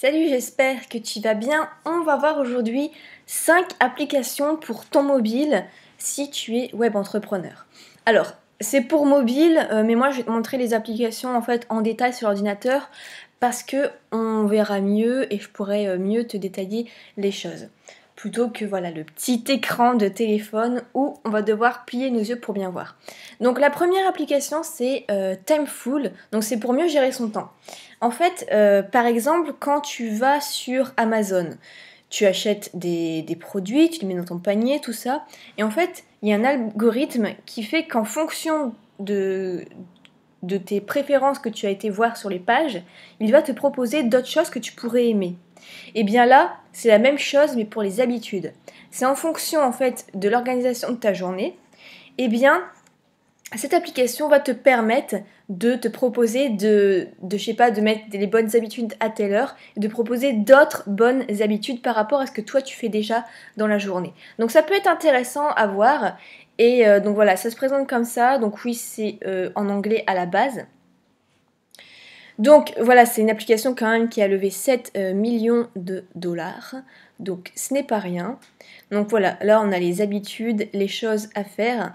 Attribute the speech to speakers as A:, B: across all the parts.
A: Salut, j'espère que tu vas bien. On va voir aujourd'hui 5 applications pour ton mobile si tu es web entrepreneur. Alors, c'est pour mobile, mais moi je vais te montrer les applications en fait en détail sur l'ordinateur parce que on verra mieux et je pourrai mieux te détailler les choses. Plutôt que voilà le petit écran de téléphone où on va devoir plier nos yeux pour bien voir. Donc la première application c'est Timeful, donc c'est pour mieux gérer son temps. En fait, par exemple, quand tu vas sur Amazon, tu achètes des produits, tu les mets dans ton panier, tout ça, et en fait, il y a un algorithme qui fait qu'en fonction de tes préférences que tu as été voir sur les pages, il va te proposer d'autres choses que tu pourrais aimer. Et bien là, c'est la même chose mais pour les habitudes. C'est en fonction en fait de l'organisation de ta journée. Et bien, cette application va te permettre de te proposer de mettre les bonnes habitudes à telle heure et de proposer d'autres bonnes habitudes par rapport à ce que toi tu fais déjà dans la journée. Donc ça peut être intéressant à voir et donc voilà, ça se présente comme ça. Donc oui, c'est en anglais à la base. Donc voilà, c'est une application quand même qui a levé 7 millions de dollars. Donc ce n'est pas rien. Donc voilà, là on a les habitudes, les choses à faire.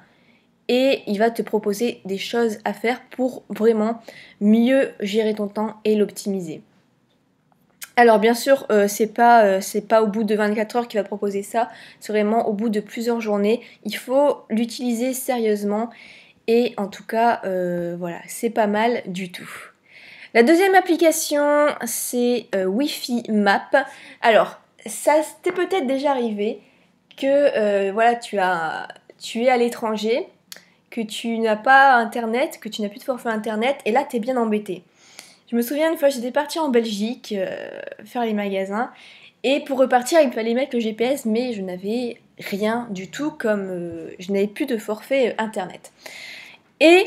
A: Et il va te proposer des choses à faire pour vraiment mieux gérer ton temps et l'optimiser. Alors bien sûr, c'est pas au bout de 24 heures qu'il va te proposer ça, c'est vraiment au bout de plusieurs journées. Il faut l'utiliser sérieusement et en tout cas, voilà, c'est pas mal du tout. La deuxième application, c'est Wi-Fi Map. Alors, ça t'est peut-être déjà arrivé que voilà, tu es à l'étranger, que tu n'as pas internet, que tu n'as plus de forfait internet, et là t'es bien embêté. Je me souviens une fois, j'étais partie en Belgique faire les magasins, et pour repartir il fallait mettre le GPS, mais je n'avais rien du tout, comme je n'avais plus de forfait internet. Et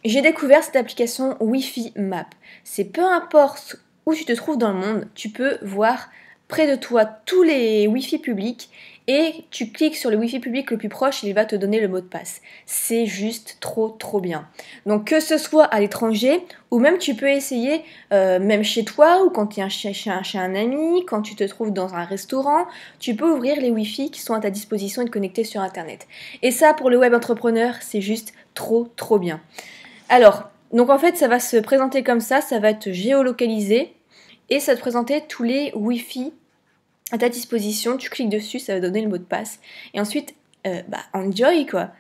A: j'ai découvert cette application Wi-Fi Map. C'est peu importe où tu te trouves dans le monde, tu peux voir près de toi tous les Wi-Fi publics et tu cliques sur le Wi-Fi public le plus proche et il va te donner le mot de passe. C'est juste trop bien. Donc que ce soit à l'étranger ou même tu peux essayer même chez toi ou quand tu es chez un ami, quand tu te trouves dans un restaurant, tu peux ouvrir les Wi-Fi qui sont à ta disposition et te connecter sur internet. Et ça pour le web entrepreneur c'est juste trop bien. Alors, donc en fait ça va se présenter comme ça va être géolocalisé et ça va te présenter tous les Wi-Fi à ta disposition, tu cliques dessus, ça va donner le mot de passe. Et ensuite, enjoy quoi.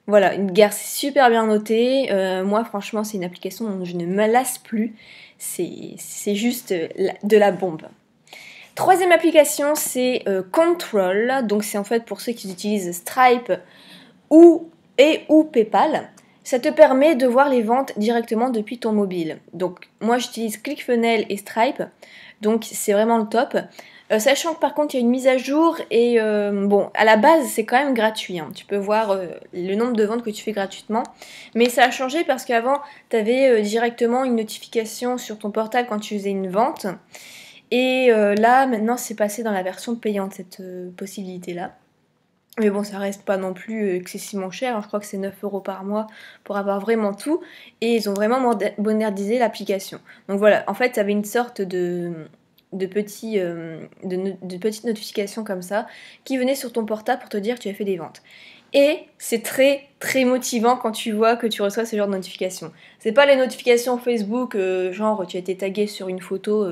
A: Voilà, une guerre super bien notée. Moi franchement c'est une application dont je ne me lasse plus. C'est juste de la bombe. Troisième application c'est Control. Donc c'est en fait pour ceux qui utilisent Stripe ou PayPal. Ça te permet de voir les ventes directement depuis ton mobile. Donc moi j'utilise ClickFunnels et Stripe. Donc c'est vraiment le top. Sachant que par contre il y a une mise à jour et bon à la base c'est quand même gratuit, hein. Tu peux voir le nombre de ventes que tu fais gratuitement, mais ça a changé parce qu'avant tu avais directement une notification sur ton portable quand tu faisais une vente et là maintenant c'est passé dans la version payante cette possibilité là. Mais bon, ça reste pas non plus excessivement cher, hein. Je crois que c'est 9 € par mois pour avoir vraiment tout. Et ils ont vraiment modernisé l'application. Donc voilà, en fait, ça avait une sorte de petites notifications comme ça qui venaient sur ton portable pour te dire que tu as fait des ventes. Et c'est très motivant quand tu vois que tu reçois ce genre de notifications. C'est pas les notifications Facebook, genre tu as été tagué sur une photo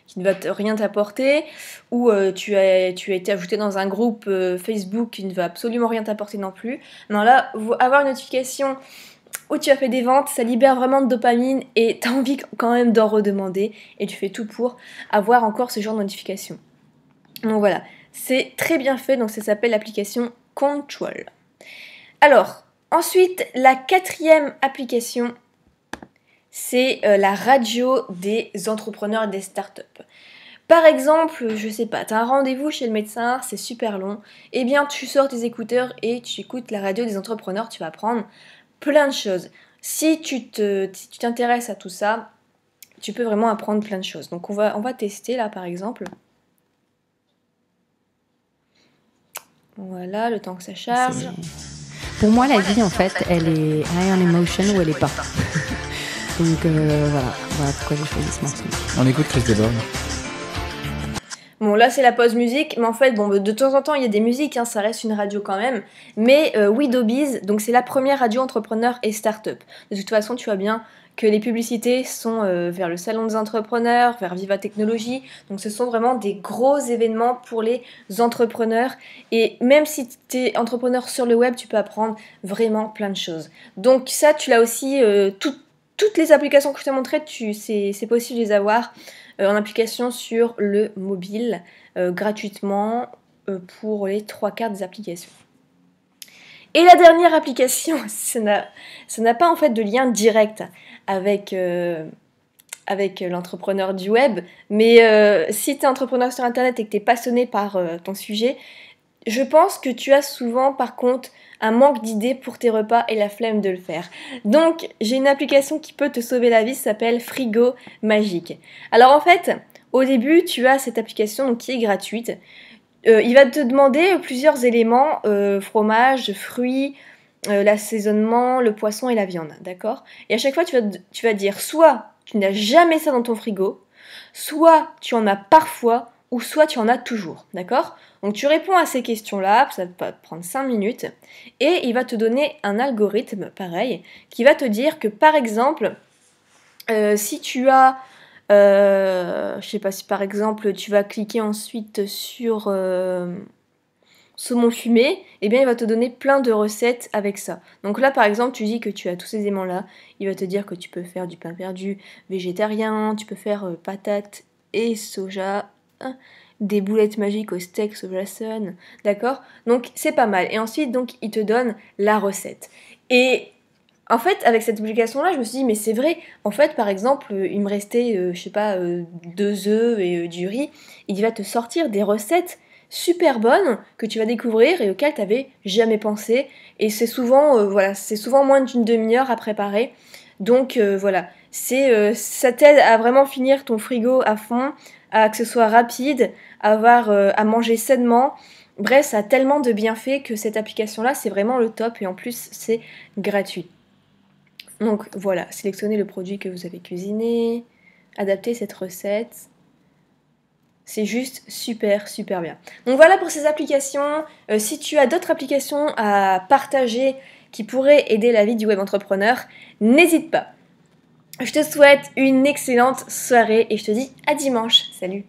A: qui ne va rien t'apporter, ou tu as été ajouté dans un groupe Facebook qui ne va absolument rien t'apporter non plus. Non, là, avoir une notification où tu as fait des ventes, ça libère vraiment de dopamine et tu as envie quand même d'en redemander et tu fais tout pour avoir encore ce genre de notification. Donc voilà, c'est très bien fait, donc ça s'appelle l'application Control. Alors, ensuite, la quatrième application, c'est la radio des entrepreneurs et des startups. Par exemple, je sais pas, t'as un rendez-vous chez le médecin, c'est super long, eh bien tu sors tes écouteurs et tu écoutes la radio des entrepreneurs, tu vas apprendre plein de choses. Si tu t'intéresses à tout ça, tu peux vraiment apprendre plein de choses. Donc on va tester là par exemple. Voilà, le temps que ça charge.
B: Pour moi, la vie en fait, elle est high on emotion ou elle est pas. Donc voilà pourquoi j'ai choisi ce morceau.
C: On écoute Chris Deborn.
A: Bon, là c'est la pause musique, mais en fait, bon, de temps en temps il y a des musiques, hein, ça reste une radio quand même. Mais Wedobiz, donc c'est la première radio entrepreneur et start-up. De toute façon, tu vois bien que les publicités sont vers le salon des entrepreneurs, vers Viva Technologie. Donc ce sont vraiment des gros événements pour les entrepreneurs. Et même si tu es entrepreneur sur le web, tu peux apprendre vraiment plein de choses. Donc ça, tu l'as aussi, toutes les applications que je t'ai montrées, c'est possible de les avoir en application sur le mobile gratuitement pour les 3/4 des applications. Et la dernière application, ça n'a pas en fait de lien direct avec l'entrepreneur du web, mais si tu es entrepreneur sur internet et que tu es passionné par ton sujet, je pense que tu as souvent par contre un manque d'idées pour tes repas et la flemme de le faire. Donc j'ai une application qui peut te sauver la vie, ça s'appelle Frigo Magique. Alors en fait, au début tu as cette application donc, qui est gratuite. Il va te demander plusieurs éléments, fromage, fruits, l'assaisonnement, le poisson et la viande, d'accord? Et à chaque fois, tu vas dire soit tu n'as jamais ça dans ton frigo, soit tu en as parfois, ou soit tu en as toujours, d'accord? Donc tu réponds à ces questions-là, ça va te prendre 5 minutes, et il va te donner un algorithme, pareil, qui va te dire que par exemple, si tu as je sais pas si par exemple tu vas cliquer ensuite sur saumon fumé, et bien il va te donner plein de recettes avec ça. Donc là par exemple tu dis que tu as tous ces éléments là, il va te dire que tu peux faire du pain perdu végétarien, tu peux faire patates et soja, hein, des boulettes magiques au steak soja sun, d'accord? Donc c'est pas mal. Et ensuite donc il te donne la recette. Et en fait, avec cette publication-là, je me suis dit, mais c'est vrai, en fait, par exemple, il me restait, je sais pas, 2 œufs et du riz, il va te sortir des recettes super bonnes que tu vas découvrir et auxquelles tu n'avais jamais pensé. Et c'est souvent, voilà, c'est souvent moins d'une demi-heure à préparer. Donc voilà, ça t'aide à vraiment finir ton frigo à fond, à que ce soit rapide, à manger sainement. Bref, ça a tellement de bienfaits que cette application-là, c'est vraiment le top et en plus, c'est gratuit. Donc voilà, sélectionnez le produit que vous avez cuisiné, adaptez cette recette. C'est juste super super bien. Donc voilà pour ces applications. Si tu as d'autres applications à partager qui pourraient aider la vie du web entrepreneur, n'hésite pas. Je te souhaite une excellente soirée et je te dis à dimanche. Salut!